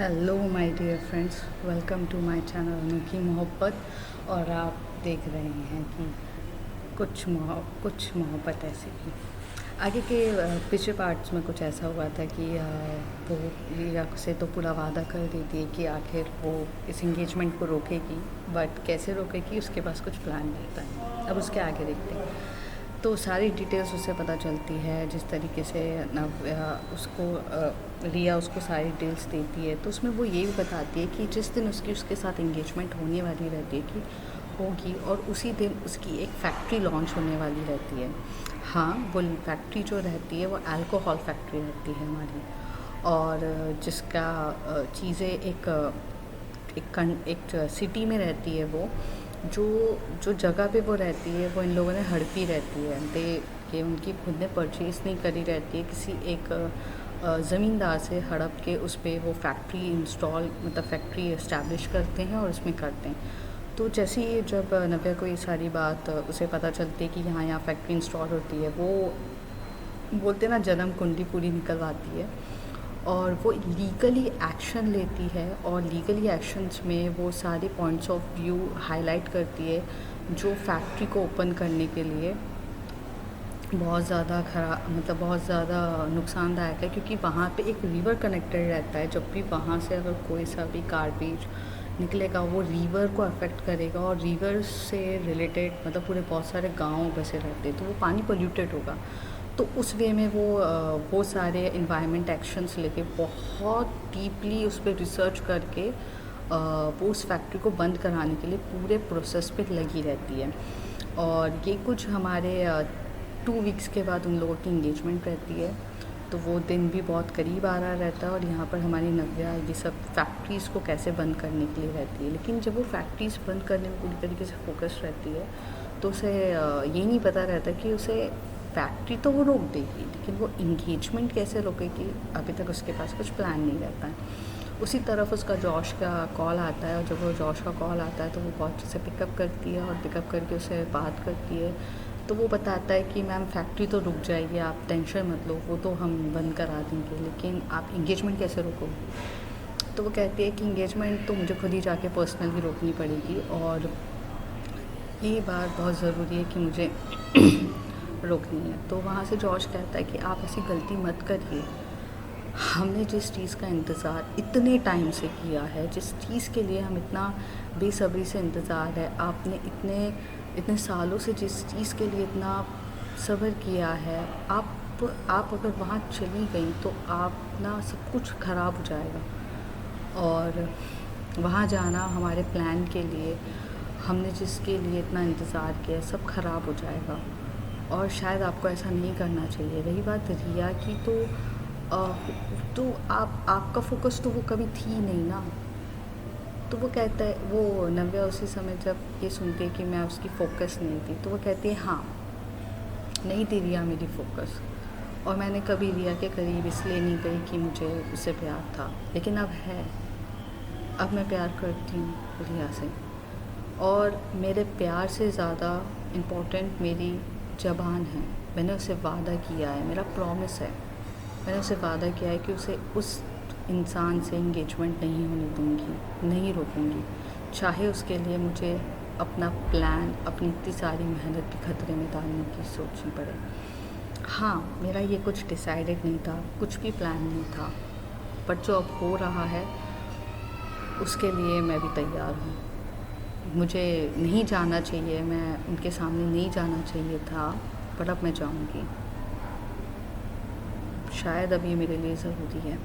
Hello my dear friends, welcome to my channel Anokhi Mohabbat. और आप देख रहे हैं कि कुछ मोहब्बत ऐसी की आगे के पिछले पार्ट्स में कुछ ऐसा हुआ था कि वो रिया से तो पूरा वादा कर देती है कि आखिर वो इस एंगेजमेंट को रोकेगी, बट कैसे रोकेगी उसके पास कुछ प्लान रहता है। अब उसके आगे देखते हैं तो सारी डिटेल्स उससे पता चलती है। जिस तरीके से रिया उसको सारी डिटेल्स देती है तो उसमें वो ये भी बताती है कि जिस दिन उसके साथ एंगेजमेंट होने वाली रहती है कि होगी, और उसी दिन उसकी एक फैक्ट्री लॉन्च होने वाली रहती है। हाँ, वो फैक्ट्री जो रहती है वो अल्कोहल फैक्ट्री रहती है हमारी, और जिसका चीज़ें एक सिटी में रहती है। वो जो जो जगह पे वो रहती है वो इन लोगों ने हड़पी रहती है। ये उनकी खुद ने परचेज़ नहीं करी रहती है, किसी एक ज़मींदार से हड़प के उस पर वो फैक्ट्री मतलब फैक्ट्री इस्टेब्लिश करते हैं और उसमें करते हैं। तो जैसे ही जब नव्या को ये सारी बात उसे पता चलती है कि यहाँ फैक्ट्री इंस्टॉल होती है, वो बोलते ना जन्म कुंडली पूरी निकलवाती है और वो लीगली एक्शन लेती है। और लीगली एक्शंस में वो सारे पॉइंट्स ऑफ व्यू हाईलाइट करती है जो फैक्ट्री को ओपन करने के लिए बहुत ज़्यादा मतलब बहुत ज़्यादा नुकसानदायक है, क्योंकि वहाँ पे एक रिवर कनेक्टेड रहता है। जब भी वहाँ से अगर कोई सा भी गार्बेज निकलेगा वो रिवर को अफेक्ट करेगा, और रिवर से रिलेटेड मतलब पूरे बहुत सारे गाँव बसे रहते हैं, तो वो पानी पोल्यूटेड होगा। तो उस वे में वो सारे इन्वायरमेंट एक्शंस लेके बहुत डीपली उस पर रिसर्च करके वो उस फैक्ट्री को बंद कराने के लिए पूरे प्रोसेस पे लगी रहती है। और ये कुछ हमारे 2 वीक्स के बाद उन लोगों की इंगेजमेंट रहती है, तो वो दिन भी बहुत करीब आ रहा रहता है। और यहाँ पर हमारी नव्या ये सब फैक्ट्रीज़ को कैसे बंद करने के लिए रहती है। लेकिन जब वो फैक्ट्रीज़ बंद करने में पूरी तरीके से फोकस रहती है तो उसे ये नहीं पता रहता कि उसे फैक्ट्री तो वो रोक देगी, लेकिन वो इंगेजमेंट कैसे रोकेगी अभी तक उसके पास कुछ प्लान नहीं रहता है। उसी तरफ उसका जॉश का कॉल आता है, और जब वो जॉश का कॉल आता है तो वो बहुत से पिकअप करती है और पिकअप करके उसे बात करती है। तो वो बताता है कि मैम फैक्ट्री तो रुक जाएगी, आप टेंशन मत लो, वो तो हम बंद करा देंगे, लेकिन आप इंगेजमेंट कैसे रोकोगे। तो वो कहती है कि इंगेजमेंट तो मुझे खुद ही जाके पर्सनली रोकनी पड़ेगी, और ये बात बहुत ज़रूरी है कि मुझे रोकनी है। तो वहाँ से जॉर्ज कहता है कि आप ऐसी गलती मत करिए, हमने जिस चीज़ का इंतज़ार इतने टाइम से किया है, जिस चीज़ के लिए हम इतना बेसब्री से इंतज़ार है, आपने इतने सालों से जिस चीज़ के लिए इतना सब्र किया है, आप अगर वहाँ चली गई तो आप ना सब कुछ ख़राब हो जाएगा। और वहाँ जाना हमारे प्लान के लिए, हमने जिसके लिए इतना इंतज़ार किया, सब ख़राब हो जाएगा, और शायद आपको ऐसा नहीं करना चाहिए। रही बात रिया की, तो आपका फोकस तो वो कभी थी नहीं ना। तो वो कहता है, वो नव्या उसी समय जब ये सुनती है कि मैं उसकी फ़ोकस नहीं थी, तो वो कहती है हाँ, नहीं थी रिया मेरी फ़ोकस, और मैंने कभी रिया के करीब इसलिए नहीं गई कि मुझे उससे प्यार था, लेकिन अब है। अब मैं प्यार करती हूँ रिया से, और मेरे प्यार से ज़्यादा इम्पोर्टेंट मेरी ज़बान है। मैंने उसे वादा किया है, मेरा प्रॉमिस है, मैंने उसे वादा किया है कि उसे उस इंसान से इंगेजमेंट नहीं होने दूँगी, नहीं रोकूँगी, चाहे उसके लिए मुझे अपना प्लान, अपनी इतनी सारी मेहनत भी खतरे में डालने की सोचनी पड़े। हाँ, मेरा ये कुछ डिसाइडेड नहीं था, कुछ भी प्लान नहीं था, बट जो अब हो रहा है उसके लिए मैं भी तैयार हूँ। मुझे नहीं जाना चाहिए, मैं उनके सामने नहीं जाना चाहिए था, पर अब मैं जाऊँगी। शायद अब ये मेरे लिए ज़रूरी है।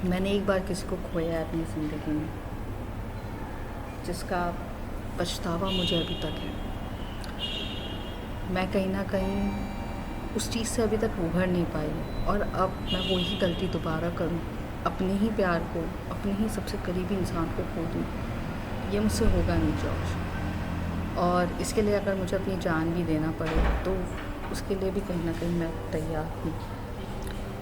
मैंने एक बार किसी को खोया है अपनी ज़िंदगी में, जिसका पछतावा मुझे अभी तक है। मैं कहीं ना कहीं उस चीज़ से अभी तक उभर नहीं पाई, और अब मैं वही गलती दोबारा करूं, अपने ही प्यार को, अपने ही सबसे करीबी इंसान को खो दूं। ये मुझसे होगा नहीं जॉर्ज, और इसके लिए अगर मुझे अपनी जान भी देना पड़े तो उसके लिए भी कहीं ना कहीं मैं तैयार हूँ।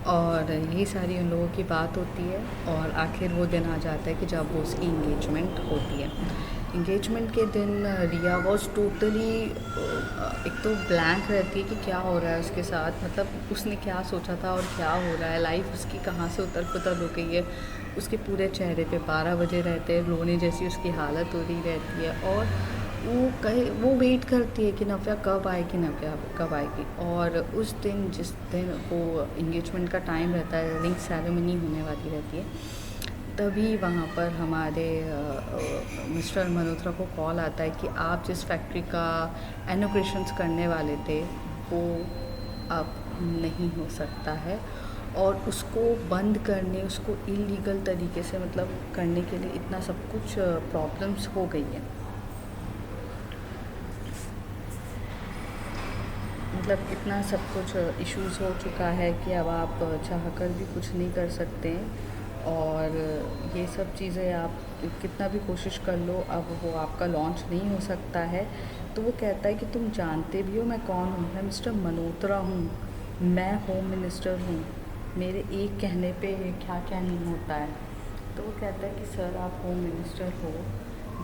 और यही सारी उन लोगों की बात होती है, और आखिर वो दिन आ जाता है कि जब वो उसकी इंगेजमेंट होती है। इंगेजमेंट के दिन रिया वॉज टोटली एक तो ब्लैंक रहती है कि क्या हो रहा है उसके साथ, मतलब उसने क्या सोचा था और क्या हो रहा है, लाइफ उसकी कहाँ से उतर पुतर हो गई है। उसके पूरे चेहरे पे 12 बजे रहते हैं, रोने जैसी उसकी हालत हो रही रहती है। और वो वेट करती है कि नव्या कब आएगी, नव्या कब आएगी। और उस दिन, जिस दिन वो इंगेजमेंट का टाइम रहता है, रिंग सेरेमनी होने वाली रहती है, तभी वहाँ पर हमारे मिस्टर मल्होत्रा को कॉल आता है कि आप जिस फैक्ट्री का इनॉग्रेशंस करने वाले थे वो अब नहीं हो सकता है, और उसको बंद करने, उसको इलीगल तरीके से मतलब करने के लिए इतना सब कुछ प्रॉब्लम्स हो गई है। मतलब इतना सब कुछ इश्यूज़ हो चुका है कि अब आप चाह कर भी कुछ नहीं कर सकते हैं। और ये सब चीज़ें आप कितना भी कोशिश कर लो, अब वो आपका लॉन्च नहीं हो सकता है। तो वो कहता है कि तुम जानते भी हो मैं कौन हूँ, मैं मिस्टर मल्होत्रा हूँ, मैं होम मिनिस्टर हूँ, मेरे एक कहने पे क्या क्या नहीं होता है। तो वो कहता है कि सर आप होम मिनिस्टर हो,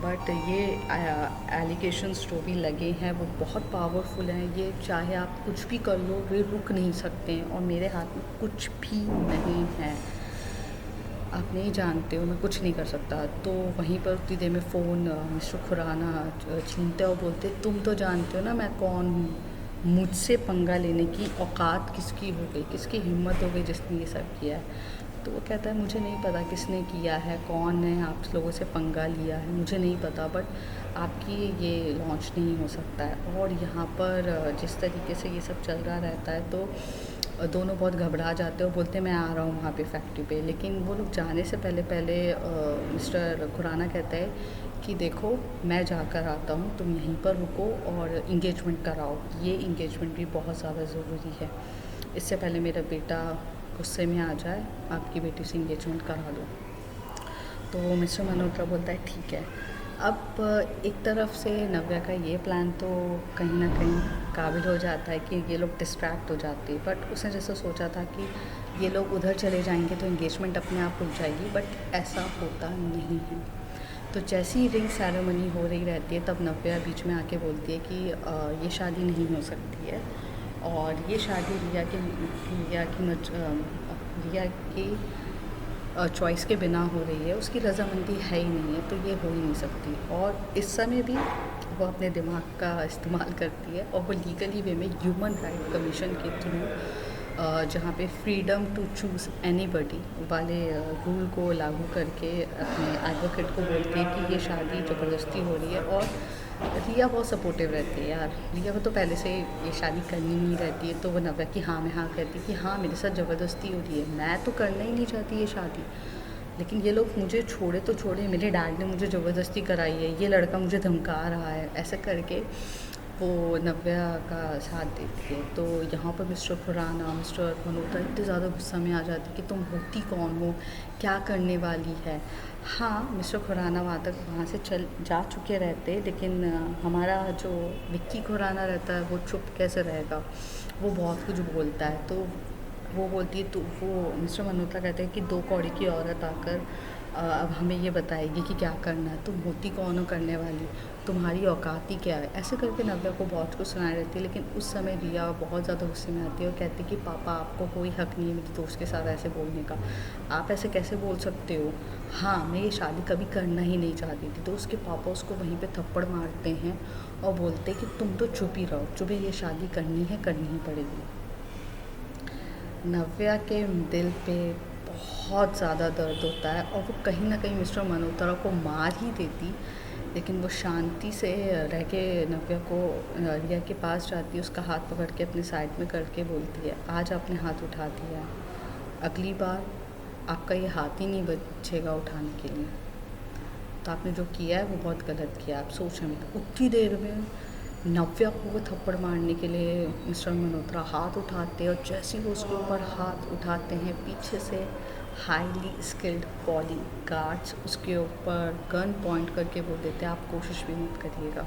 बट ये एलिगेशंस जो भी लगे हैं वो बहुत पावरफुल हैं, ये चाहे आप कुछ भी कर लो वे रुक नहीं सकते हैं, और मेरे हाथ में कुछ भी नहीं है, आप नहीं जानते हो, मैं कुछ नहीं कर सकता। तो वहीं पर उतनी देर में फ़ोन मिस्टर खुराना छीनते और बोलते, तुम तो जानते हो ना मैं कौन हूँ, मुझसे पंगा लेने की औकात किसकी हो गई, किसकी हिम्मत हो गई जिसने ये सब किया है। तो वो कहता है मुझे नहीं पता किसने किया है, कौन है आप लोगों से पंगा लिया है, मुझे नहीं पता, बट आपकी ये लॉन्च नहीं हो सकता है। और यहाँ पर जिस तरीके से ये सब चल रहा रहता है, तो दोनों बहुत घबरा जाते हैं और बोलते हैं मैं आ रहा हूँ वहाँ पे फैक्ट्री पे। लेकिन वो लोग जाने से पहले पहले मिस्टर खुराना कहता है कि देखो मैं जाकर आता हूँ, तुम यहीं पर रुको और इंगेजमेंट कराओ, ये इंगेजमेंट भी बहुत ज़्यादा ज़रूरी है, इससे पहले मेरा बेटा गुस्से में आ जाए, आपकी बेटी से इंगेजमेंट करा दो। तो मिस्टर मल्होत्रा बोलता है ठीक है। अब एक तरफ से नव्या का ये प्लान तो कहीं ना कहीं काबिल हो जाता है कि ये लोग डिस्ट्रैक्ट हो जाते हैं, बट उसने जैसे सोचा था कि ये लोग उधर चले जाएंगे तो इंगेजमेंट अपने आप रुक जाएगी, बट ऐसा होता नहीं है। तो जैसी ही रिंग सेरेमनी हो रही रहती है तब नव्या बीच में आके बोलती है कि ये शादी नहीं हो सकती है, और ये शादी रिया की चॉइस के बिना हो रही है, उसकी रज़ामंदी है ही नहीं है, तो ये हो ही नहीं सकती। और इस समय भी वो अपने दिमाग का इस्तेमाल करती है और वो लीगली वे में ह्यूमन राइट कमीशन के थ्रू जहाँ पे फ्रीडम टू चूज़ एनीबॉडी वाले रूल को लागू करके अपने एडवोकेट को बोलती है कि ये शादी ज़बरदस्ती हो रही है। और रिया बहुत सपोर्टिव रहती है यार, रिया को तो पहले से ये शादी करनी नहीं रहती है, तो वो नव्या की हाँ में हाँ कहती है कि हाँ मेरे साथ ज़बरदस्ती हो रही है, मैं तो करना ही नहीं चाहती ये शादी, लेकिन ये लोग मुझे छोड़े तो छोड़े, मेरे डैड ने मुझे ज़बरदस्ती कराई है, ये लड़का मुझे धमका रहा है, ऐसे करके वो नव्या का साथ देती है। तो यहाँ पर मिस्टर खुराना, मिस्टर मल्होत्रा इतने ज़्यादा गुस्सा में आ जाते हैं कि तुम होती कौन हो, क्या करने वाली है। हाँ, मिस्टर खुराना वहाँ से जा चुके रहते, लेकिन हमारा जो विक्की खुराना रहता है वो चुप कैसे रहेगा, वो बहुत कुछ बोलता है। तो वो बोलती है, तो वो मिस्टर मल्होत्रा कहते हैं कि 2 कौड़ी की औरत आकर अब हमें ये बताएगी कि क्या करना है, तुम होती कौन हो करने वाली, तुम्हारी औकात ही क्या है, ऐसे करके नव्या को बहुत कुछ सुनाई रहती है। लेकिन उस समय रिया बहुत ज़्यादा गुस्से में आती है और कहती है कि पापा आपको कोई हक़ नहीं है मेरी दोस्त के साथ ऐसे बोलने का, आप ऐसे कैसे बोल सकते हो। हाँ, मैं ये शादी कभी करना ही नहीं चाहती थी। तो उसके पापा उसको वहीं पे थप्पड़ मारते हैं और बोलते हैं कि तुम तो चुप ही रहो, तुम्हें ये शादी करनी है, करनी ही पड़ेगी। नव्या के दिल पे बहुत ज़्यादा दर्द होता है और वो कहीं ना कहीं मिस्टर मल्होत्रा को मार ही देती, लेकिन वो शांति से रह के नव्या को रिया के पास जाती है, उसका हाथ पकड़ के अपने साइड में करके बोलती है, आज आपने हाथ उठा दिया है, अगली बार आपका ये हाथ ही नहीं बचेगा उठाने के लिए, तो आपने जो किया है वो बहुत गलत किया, आप सोचें मत। उतनी देर में नव्या को वो थप्पड़ मारने के लिए मिस्टर मल्होत्रा हाथ उठाते हैं, और जैसे ही वो उसके ऊपर हाथ उठाते हैं पीछे से हाईली स्किल्ड बॉडी गार्ड्स उसके ऊपर गन पॉइंट करके बोल देते हैं आप कोशिश भी मत करिएगा।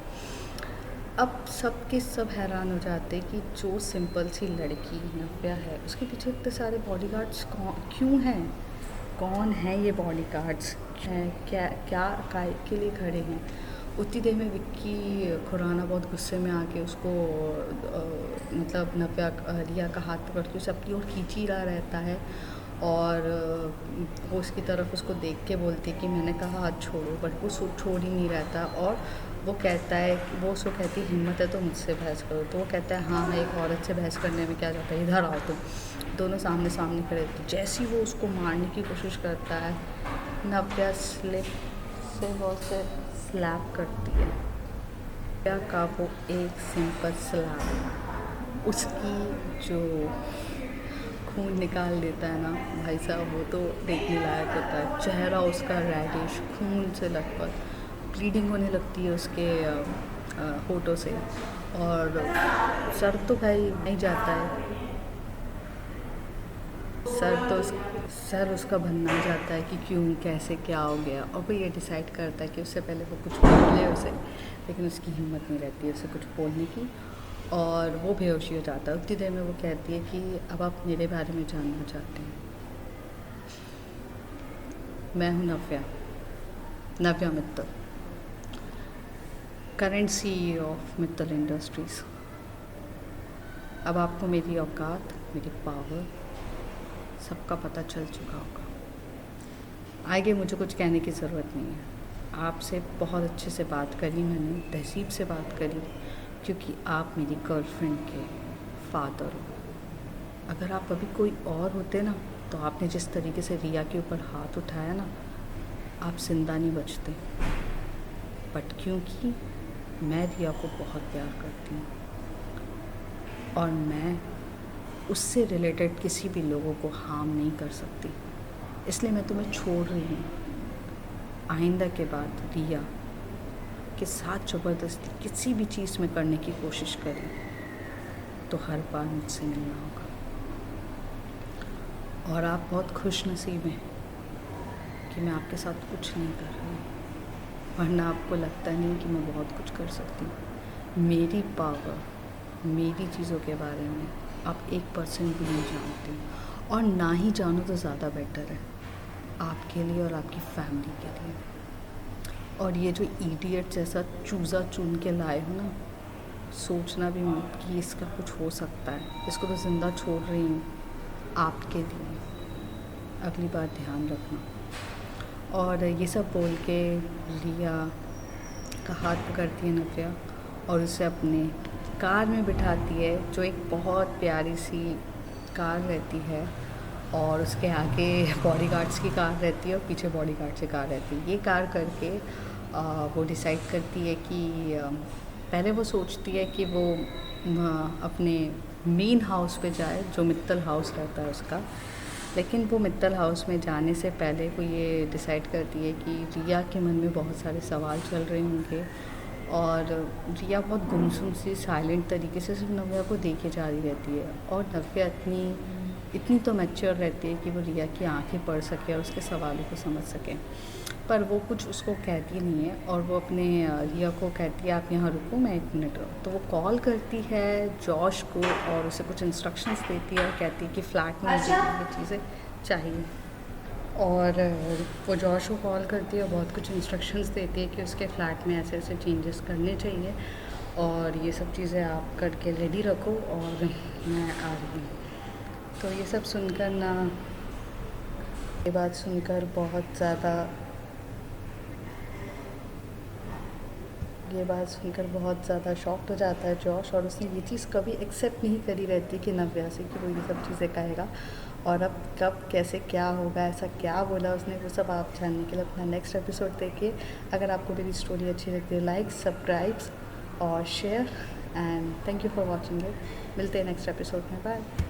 अब सब के सब हैरान हो जाते हैं कि जो सिंपल सी लड़की नव्या है उसके पीछे इतने सारे बॉडीगार्ड्स क्यों हैं, कौन है ये बॉडीगार्ड्स, क्या क्या काय के लिए खड़े हैं। उतनी देर में विक्की खुराना बहुत गुस्से में आके उसको मतलब नव्या रिया का हाथ पकड़ के उसे अपनी ओर खींच ही रहा रहता है। और वो उसकी तरफ उसको देख के बोलती है कि मैंने कहा हाथ छोड़ो, बट वो छोड़ ही नहीं रहता। और वो कहता है, वो उसको कहती है हिम्मत है तो मुझसे बहस करो। तो वो कहता है हाँ, एक औरत से बहस करने में क्या जाता है, इधर आओ तुम। दोनों सामने सामने खड़े थे। जैसे ही वो उसको मारने की कोशिश करता है, नव्या स्लिप से वो उसे स्लैप करती है। नव्या का वो एक सिंपल स्लैप उसकी जो खून निकाल देता है ना भाई साहब, वो तो देखने लायक होता है। चेहरा उसका रेडिश, खून से लथपथ, ब्लीडिंग होने लगती है उसके होठों से। और सर तो भाई नहीं जाता है, सर उसका बनना जाता है कि क्यों, कैसे, क्या हो गया। और वो ये डिसाइड करता है कि उससे पहले वो कुछ बोले उसे, लेकिन उसकी हिम्मत नहीं रहती है उसे कुछ बोलने की, और वो बेहोशी हो जाता है। उतनी देर में वो कहती है कि अब आप मेरे बारे में जानना चाहते हैं। मैं हूँ Navya Mittal, current CEO of Mittal Industries. अब आपको मेरी औकात, मेरी पावर सबका पता चल चुका होगा। आगे मुझे कुछ कहने की ज़रूरत नहीं है। आपसे बहुत अच्छे से बात करी मैंने, तहज़ीब से बात करी, क्योंकि आप मेरी गर्लफ्रेंड के फादर हो। अगर आप अभी कोई और होते ना, तो आपने जिस तरीके से रिया के ऊपर हाथ उठाया ना, आप जिंदा नहीं बचते। बट क्योंकि मैं रिया को बहुत प्यार करती हूँ, और मैं उससे रिलेटेड किसी भी लोगों को हार्म नहीं कर सकती, इसलिए मैं तुम्हें छोड़ रही हूँ। आइंदा के बाद रिया के साथ ज़बरदस्ती किसी भी चीज़ में करने की कोशिश करें तो हर बार मुझसे मिलना होगा। और आप बहुत खुश नसीब हैं कि मैं आपके साथ कुछ नहीं कर रही हूँ, वरना आपको लगता नहीं कि मैं बहुत कुछ कर सकती हूँ। मेरी पावर, मेरी चीज़ों के बारे में आप 1% भी नहीं जानते, और ना ही जानो तो ज़्यादा बेटर है आपके लिए और आपकी फैमिली के लिए। और ये जो इडियट जैसा चूज़ा चुन के लाए हो ना, सोचना भी मत कि इसका कुछ हो सकता है। इसको तो ज़िंदा छोड़ रही हूँ आपके लिए, अगली बार ध्यान रखना। और ये सब बोल के रिया का हाथ पकड़ती है नव्या और उसे अपने कार में बिठाती है, जो एक बहुत प्यारी सी कार रहती है, और उसके आगे बॉडीगार्ड्स की कार रहती है और पीछे बॉडीगार्ड्स की कार रहती है। ये कार करके वो डिसाइड करती है कि पहले वो सोचती है कि वो अपने मेन हाउस पे जाए, जो मित्तल हाउस रहता है उसका। लेकिन वो मित्तल हाउस में जाने से पहले वो ये डिसाइड करती है कि रिया के मन में बहुत सारे सवाल चल रहे होंगे, और रिया बहुत गुमसुम सी साइलेंट तरीके से सिर्फ नव्या को देखे जा रही रहती है। और नव्या इतनी तो मैच्योर रहती है कि वो रिया की आंखें पढ़ सके और उसके सवालों को समझ सके, पर वो कुछ उसको कहती नहीं है। और वो अपने रिया को कहती है आप यहाँ रुको, मैं 1 मिनट। तो वो कॉल करती है जॉश को और उसे कुछ इंस्ट्रक्शंस देती है और कहती है कि फ़्लैट में मुझे ये चीज़ें चाहिए। और वो जॉश को कॉल करती है और बहुत कुछ इंस्ट्रक्शंस देती है कि उसके फ़्लैट में ऐसे ऐसे चेंजेस करने चाहिए, और ये सब चीज़ें आप करके रेडी रखो और मैं आ रही हूँ। तो ये सब सुनकर ना, ये बात सुनकर बहुत ज़्यादा शॉक्ड हो जाता है जॉश, और उसने ये चीज़ कभी एक्सेप्ट नहीं करी रहती कि नव्या से कि वो ये सब चीज़ें कहेगा। और अब कब कैसे क्या होगा, ऐसा क्या बोला उसने, वो सब आप जानने के लिए अपना नेक्स्ट एपिसोड देखिए। अगर आपको मेरी स्टोरी अच्छी लगती है, लाइक, सब्सक्राइब और share, and thank you for watching it. मिलते हैं नेक्स्ट एपिसोड में, बाय।